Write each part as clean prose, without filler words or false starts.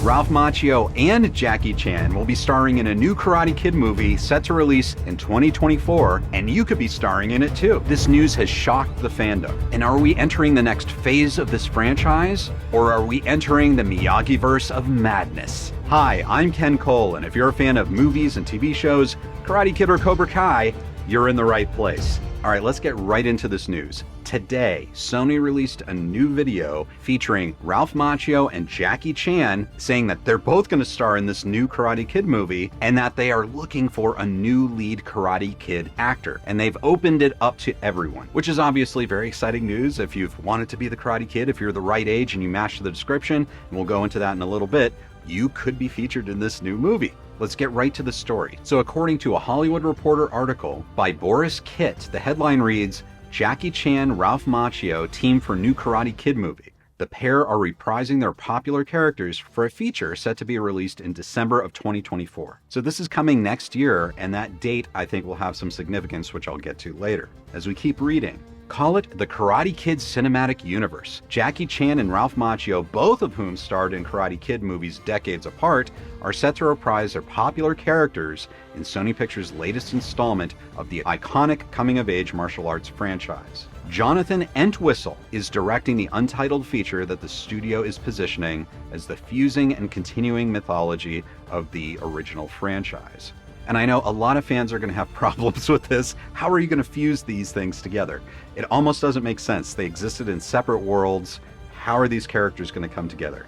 Ralph Macchio and Jackie Chan will be starring in a new Karate Kid movie set to release in 2024, and you could be starring in it too. This news has shocked the fandom. And are we entering the next phase of this franchise? Or are we entering the Miyagi-verse of madness? Hi, I'm Ken Cole, and if you're a fan of movies and TV shows, Karate Kid or Cobra Kai, you're in the right place. All right, let's get right into this news. Today, Sony released a new video featuring Ralph Macchio and Jackie Chan saying that they're both going to star in this new Karate Kid movie and that they are looking for a new lead Karate Kid actor. And they've opened it up to everyone, which is obviously very exciting news if you've wanted to be the Karate Kid, if you're the right age and you match the description, and we'll go into that in a little bit, you could be featured in this new movie. Let's get right to the story. So according to a Hollywood Reporter article by Boris Kitt, the headline reads, Jackie Chan, Ralph Macchio team for new Karate Kid movie. The pair are reprising their popular characters for a feature set to be released in December of 2024. So this is coming next year, and that date I think will have some significance, which I'll get to later. As we keep reading, call it the Karate Kid Cinematic Universe. Jackie Chan and Ralph Macchio, both of whom starred in Karate Kid movies decades apart, are set to reprise their popular characters in Sony Pictures' latest installment of the iconic coming-of-age martial arts franchise. Jonathan Entwistle is directing the untitled feature that the studio is positioning as the fusing and continuing mythology of the original franchise. And I know a lot of fans are going to have problems with this. How are you going to fuse these things together? It almost doesn't make sense. They existed in separate worlds. How are these characters going to come together?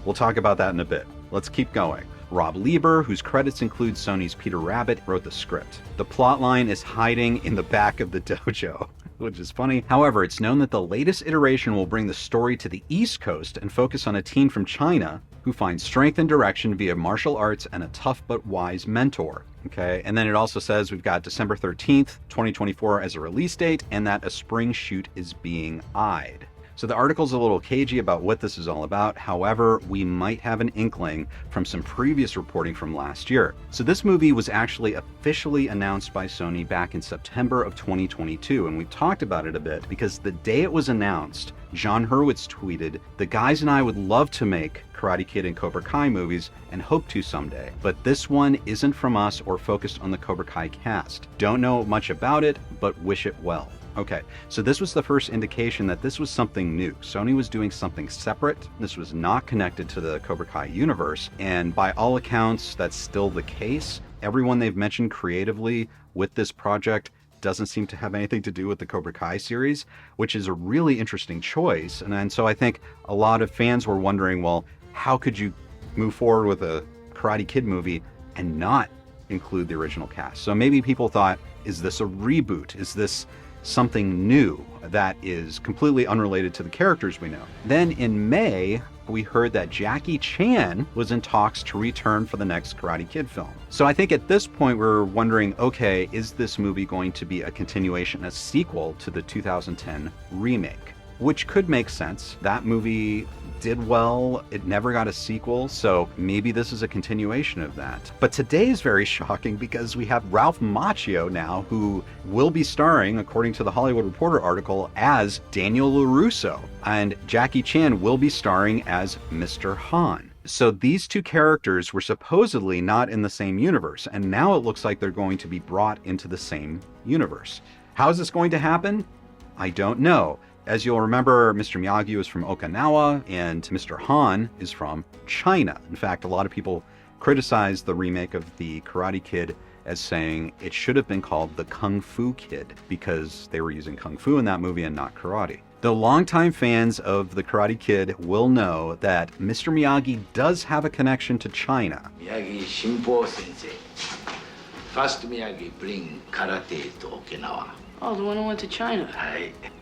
We'll talk about that in a bit. Let's keep going. Rob Lieber, whose credits include Sony's Peter Rabbit, wrote the script. The plotline is hiding in the back of the dojo, which is funny. However, it's known that the latest iteration will bring the story to the East Coast and focus on a teen from China who finds strength and direction via martial arts and a tough but wise mentor. Okay, and then it also says we've got December 13th, 2024 as a release date, and that a spring shoot is being eyed. So the article's a little cagey about what this is all about. However, we might have an inkling from some previous reporting from last year. So this movie was actually officially announced by Sony back in September of 2022, and we've talked about it a bit because the day it was announced, John Hurwitz tweeted, "The guys and I would love to make Karate Kid and Cobra Kai movies and hope to someday, but this one isn't from us or focused on the Cobra Kai cast. Don't know much about it, but wish it well." Okay, so this was the first indication that this was something new. Sony was doing something separate. This was not connected to the Cobra Kai universe, and by all accounts, that's still the case. Everyone they've mentioned creatively with this project doesn't seem to have anything to do with the Cobra Kai series, which is a really interesting choice. And so I think a lot of fans were wondering, well, how could you move forward with a Karate Kid movie and not include the original cast? So maybe people thought, is this a reboot? Is this something new that is completely unrelated to the characters we know? Then in May, we heard that Jackie Chan was in talks to return for the next Karate Kid film. So I think at this point we're wondering, okay, is this movie going to be a continuation, a sequel to the 2010 remake? Which could make sense. That movie did well, it never got a sequel, so maybe this is a continuation of that. But today is very shocking because we have Ralph Macchio now, who will be starring, according to the Hollywood Reporter article, as Daniel LaRusso, and Jackie Chan will be starring as Mr. Han. So these two characters were supposedly not in the same universe, and now it looks like they're going to be brought into the same universe. How is this going to happen? I don't know. As you'll remember, Mr. Miyagi is from Okinawa and Mr. Han is from China. In fact, a lot of people criticized the remake of the Karate Kid as saying it should have been called the Kung Fu Kid because they were using Kung Fu in that movie and not karate. Though longtime fans of the Karate Kid will know that Mr. Miyagi does have a connection to China. Miyagi Shinpo Sensei. First Miyagi bring karate to Okinawa. Oh, the one who went to China.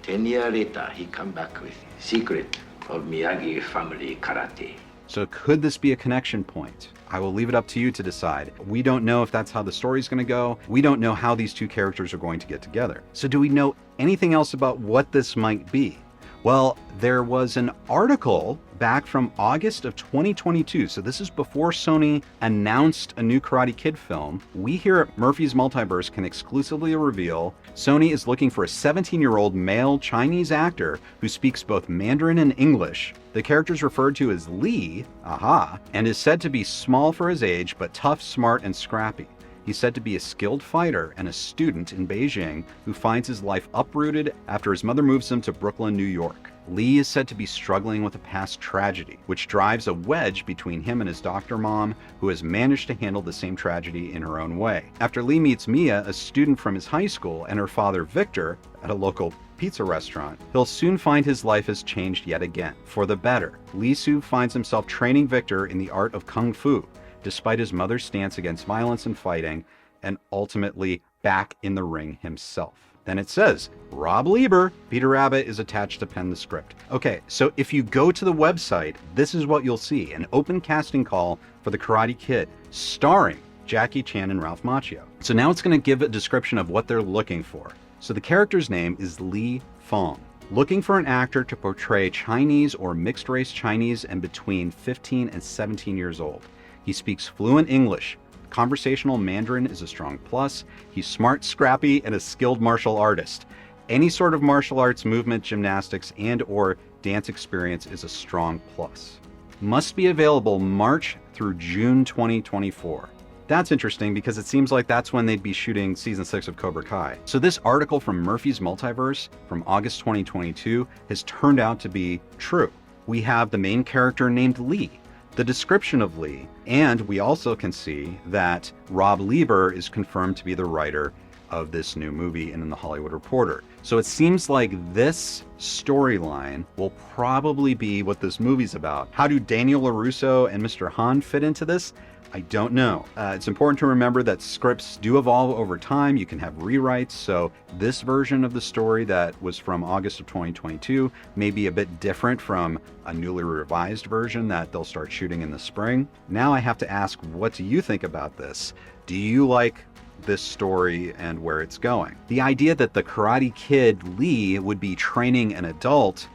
10 years later, he come back with secret of Miyagi family karate. So could this be a connection point? I will leave it up to you to decide. We don't know if that's how the story's going to go. We don't know how these two characters are going to get together. So do we know anything else about what this might be? Well, there was an article back from August of 2022. So this is before Sony announced a new Karate Kid film. We here at Murphy's Multiverse can exclusively reveal Sony is looking for a 17-year-old male Chinese actor who speaks both Mandarin and English. The character is referred to as Lee, and is said to be small for his age, but tough, smart, and scrappy. He's said to be a skilled fighter and a student in Beijing who finds his life uprooted after his mother moves him to Brooklyn, New York. Lee is said to be struggling with a past tragedy, which drives a wedge between him and his doctor mom, who has managed to handle the same tragedy in her own way. After Lee meets Mia, a student from his high school, and her father Victor at a local pizza restaurant, he'll soon find his life has changed yet again, for the better. Lee Soo finds himself training Victor in the art of Kung Fu, despite his mother's stance against violence and fighting, and ultimately back in the ring himself. Then it says, Rob Lieber, Peter Rabbit, is attached to pen the script. Okay, so if you go to the website, this is what you'll see. An open casting call for The Karate Kid, starring Jackie Chan and Ralph Macchio. So now it's going to give a description of what they're looking for. So the character's name is Li Fong. Looking for an actor to portray Chinese or mixed race Chinese and between 15 and 17 years old. He speaks fluent English. Conversational Mandarin is a strong plus. He's smart, scrappy, and a skilled martial artist. Any sort of martial arts, movement, gymnastics, and or dance experience is a strong plus. Must be available March through June 2024. That's interesting because it seems like that's when they'd be shooting season 6 of Cobra Kai. So this article from Murphy's Multiverse from August 2022 has turned out to be true. We have the main character named Lee, the description of Lee, and we also can see that Rob Lieber is confirmed to be the writer of this new movie in The Hollywood Reporter. So it seems like this storyline will probably be what this movie's about. How do Daniel LaRusso and Mr. Han fit into this? I don't know. It's important to remember that scripts do evolve over time. You can have rewrites, so this version of the story that was from August of 2022 may be a bit different from a newly revised version that they'll start shooting in the spring. Now I have to ask, what do you think about this? Do you like this story and where it's going? The idea that the Karate Kid Lee would be training an adult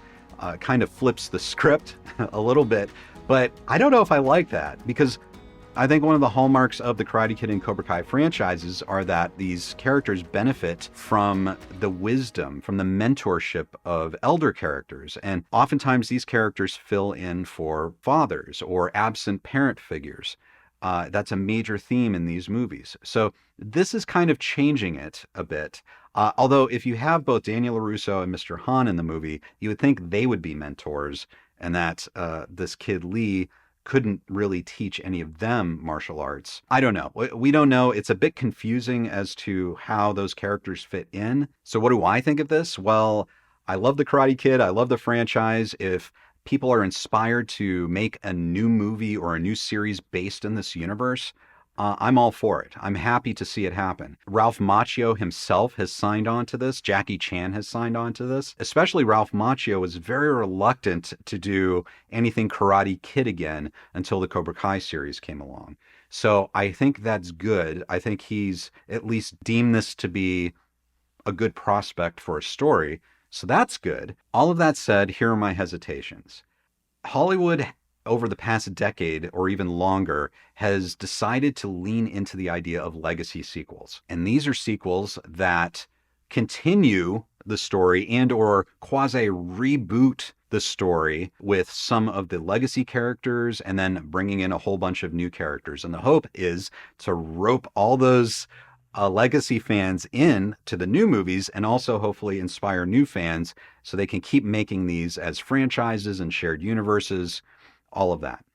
kind of flips the script a little bit, but I don't know if I like that, because I think one of the hallmarks of the Karate Kid and Cobra Kai franchises are that these characters benefit from the wisdom, from the mentorship of elder characters. And oftentimes these characters fill in for fathers or absent parent figures. That's a major theme in these movies. So this is kind of changing it a bit. Although if you have both Daniel LaRusso and Mr. Han in the movie, you would think they would be mentors, and that this kid Lee couldn't really teach any of them martial arts. I don't know. We don't know. It's a bit confusing as to how those characters fit in. So what do I think of this? Well, I love the Karate Kid. I love the franchise. If people are inspired to make a new movie or a new series based in this universe, I'm all for it. I'm happy to see it happen. Ralph Macchio himself has signed on to this. Jackie Chan has signed on to this. Especially Ralph Macchio was very reluctant to do anything Karate Kid again until the Cobra Kai series came along. So I think that's good. I think he's at least deemed this to be a good prospect for a story. So that's good. All of that said, here are my hesitations. Hollywood, over the past decade or even longer, has decided to lean into the idea of legacy sequels. And these are sequels that continue the story and or quasi reboot the story with some of the legacy characters and then bringing in a whole bunch of new characters. And the hope is to rope all those legacy fans in to the new movies and also hopefully inspire new fans so they can keep making these as franchises and shared universes, all of that.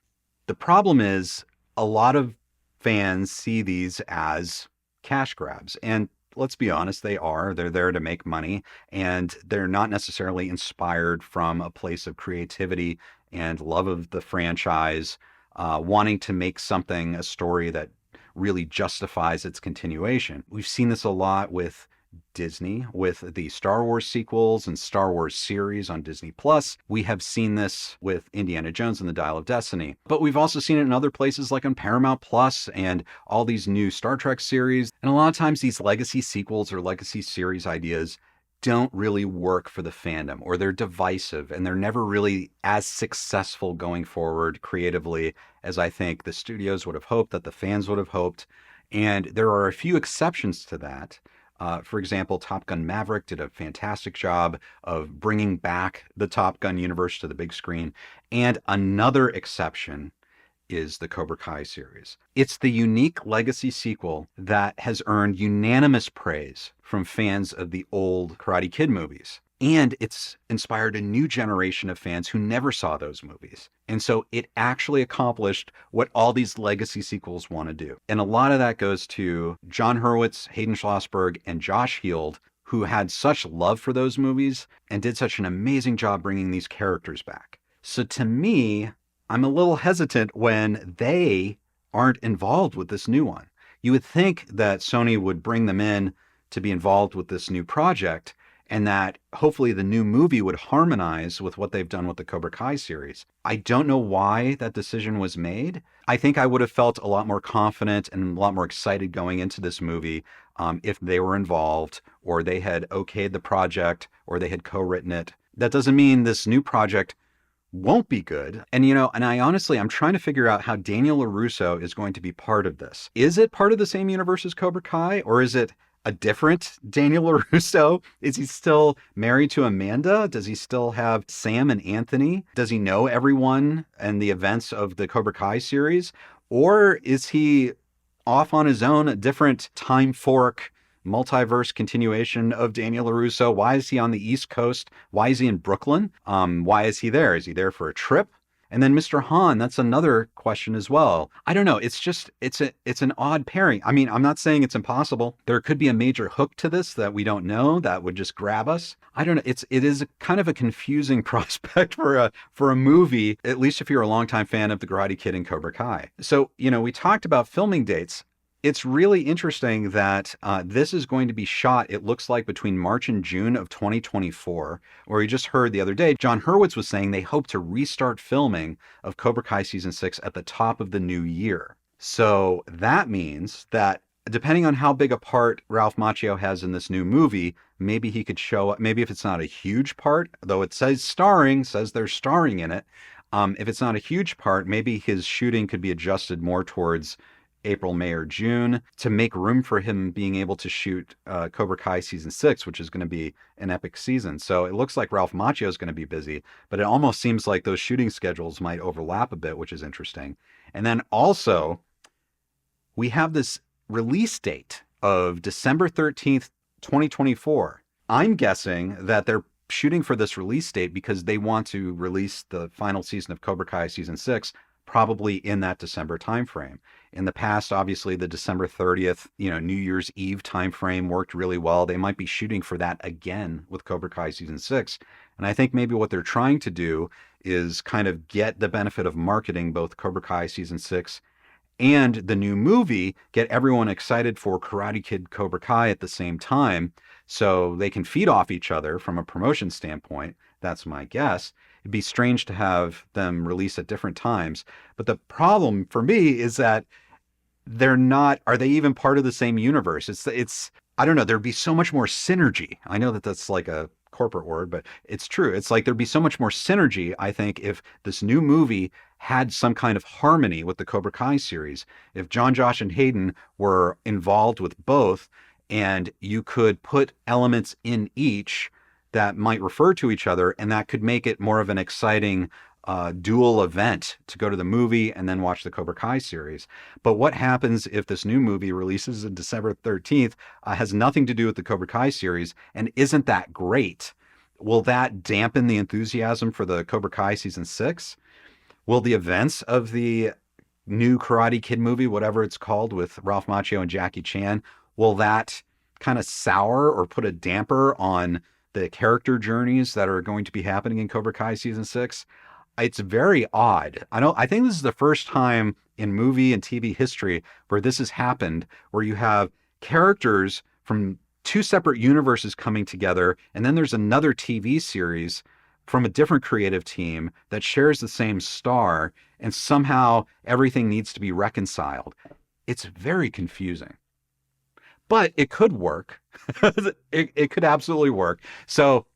The problem is a lot of fans see these as cash grabs. And let's be honest, they are. They're there to make money, and they're not necessarily inspired from a place of creativity and love of the franchise, wanting to make something, a story that really justifies its continuation. We've seen this a lot with Disney, with the Star Wars sequels and Star Wars series on Disney Plus. We have seen this with Indiana Jones and the Dial of Destiny, but we've also seen it in other places like on Paramount Plus and all these new Star Trek series. And a lot of times these legacy sequels or legacy series ideas don't really work for the fandom, or they're divisive and they're never really as successful going forward creatively as I think the studios would have hoped, that the fans would have hoped. And there are a few exceptions to that. For example, Top Gun Maverick did a fantastic job of bringing back the Top Gun universe to the big screen. And another exception is the Cobra Kai series. It's the unique legacy sequel that has earned unanimous praise from fans of the old Karate Kid movies. And it's inspired a new generation of fans who never saw those movies. And so it actually accomplished what all these legacy sequels want to do. And a lot of that goes to John Hurwitz, Hayden Schlossberg, and Josh Heald, who had such love for those movies and did such an amazing job bringing these characters back. So to me, I'm a little hesitant when they aren't involved with this new one. You would think that Sony would bring them in to be involved with this new project, and that hopefully the new movie would harmonize with what they've done with the Cobra Kai series. I don't know why that decision was made. I think I would have felt a lot more confident and a lot more excited going into this movie if they were involved, or they had okayed the project, or they had co-written it. That doesn't mean this new project won't be good. And I'm trying to figure out how Daniel LaRusso is going to be part of this. Is it part of the same universe as Cobra Kai, or is it a different Daniel LaRusso? Is he still married to Amanda? Does he still have Sam and Anthony? Does he know everyone and the events of the Cobra Kai series? Or is he off on his own, a different time fork, multiverse continuation of Daniel LaRusso? Why is he on the East Coast? Why is he in Brooklyn? Why is he there? Is he there for a trip? And then Mr. Han, that's another question as well. I don't know. It's an odd pairing. I mean, I'm not saying it's impossible. There could be a major hook to this that we don't know that would just grab us. I don't know. It is kind of a confusing prospect for a movie, at least if you're a longtime fan of The Karate Kid and Cobra Kai. So, we talked about filming dates. It's really interesting that this is going to be shot, it looks like, between March and June of 2024, or you just heard the other day, John Hurwitz was saying they hope to restart filming of Cobra Kai Season 6 at the top of the new year. So that means that depending on how big a part Ralph Macchio has in this new movie, maybe he could show up, maybe if it's not a huge part, though it says they're starring in it, if it's not a huge part, maybe his shooting could be adjusted more towards April, May, or June to make room for him being able to shoot Cobra Kai Season 6, which is going to be an epic season. So it looks like Ralph Macchio is going to be busy, but it almost seems like those shooting schedules might overlap a bit, which is interesting. And then also, we have this release date of December 13th, 2024. I'm guessing that they're shooting for this release date because they want to release the final season of Cobra Kai Season 6 probably in that December timeframe. In the past, obviously, the December 30th, New Year's Eve timeframe worked really well. They might be shooting for that again with Cobra Kai Season 6. And I think maybe what they're trying to do is kind of get the benefit of marketing both Cobra Kai Season 6 and the new movie, get everyone excited for Karate Kid Cobra Kai at the same time, so they can feed off each other from a promotion standpoint. That's my guess. It'd be strange to have them release at different times. But the problem for me is that are they even part of the same universe? I don't know, there'd be so much more synergy. I know that that's like a corporate word, but it's true. It's like there'd be so much more synergy, I think, if this new movie had some kind of harmony with the Cobra Kai series. If John, Josh, and Hayden were involved with both, and you could put elements in each that might refer to each other, and that could make it more of an exciting dual event to go to the movie and then watch the Cobra Kai series. But what happens if this new movie releases on December 13th, has nothing to do with the Cobra Kai series, and isn't that great? Will that dampen the enthusiasm for the Cobra Kai Season 6? Will the events of the new Karate Kid movie, whatever it's called, with Ralph Macchio and Jackie Chan, will that kind of sour or put a damper on the character journeys that are going to be happening in Cobra Kai Season 6? It's very odd. I think this is the first time in movie and TV history where this has happened, where you have characters from two separate universes coming together, and then there's another TV series from a different creative team that shares the same star, and somehow everything needs to be reconciled. It's very confusing. but it could work. It could absolutely work. So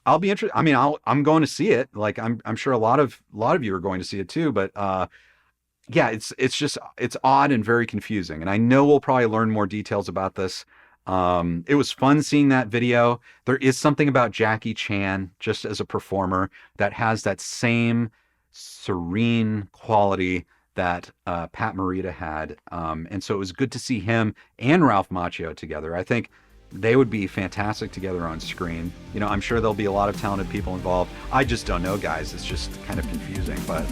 I'll be interested. I mean, I'm going to see it. Like I'm sure a lot of you are going to see it too. But yeah, it's odd and very confusing. And I know we'll probably learn more details about this. It was fun seeing that video. There is something about Jackie Chan, just as a performer, that has that same serene quality that Pat Morita had. And so it was good to see him and Ralph Macchio together. I think they would be fantastic together on screen. You know, I'm sure there'll be a lot of talented people involved. I just don't know, guys. It's just kind of confusing. But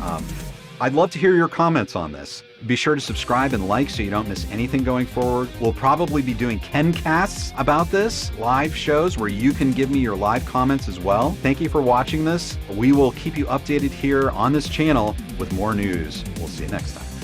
I'd love to hear your comments on this. Be sure to subscribe and like so you don't miss anything going forward. We'll probably be doing Kencasts about this, live shows where you can give me your live comments as well. Thank you for watching this. We will keep you updated here on this channel with more news. We'll see you next time.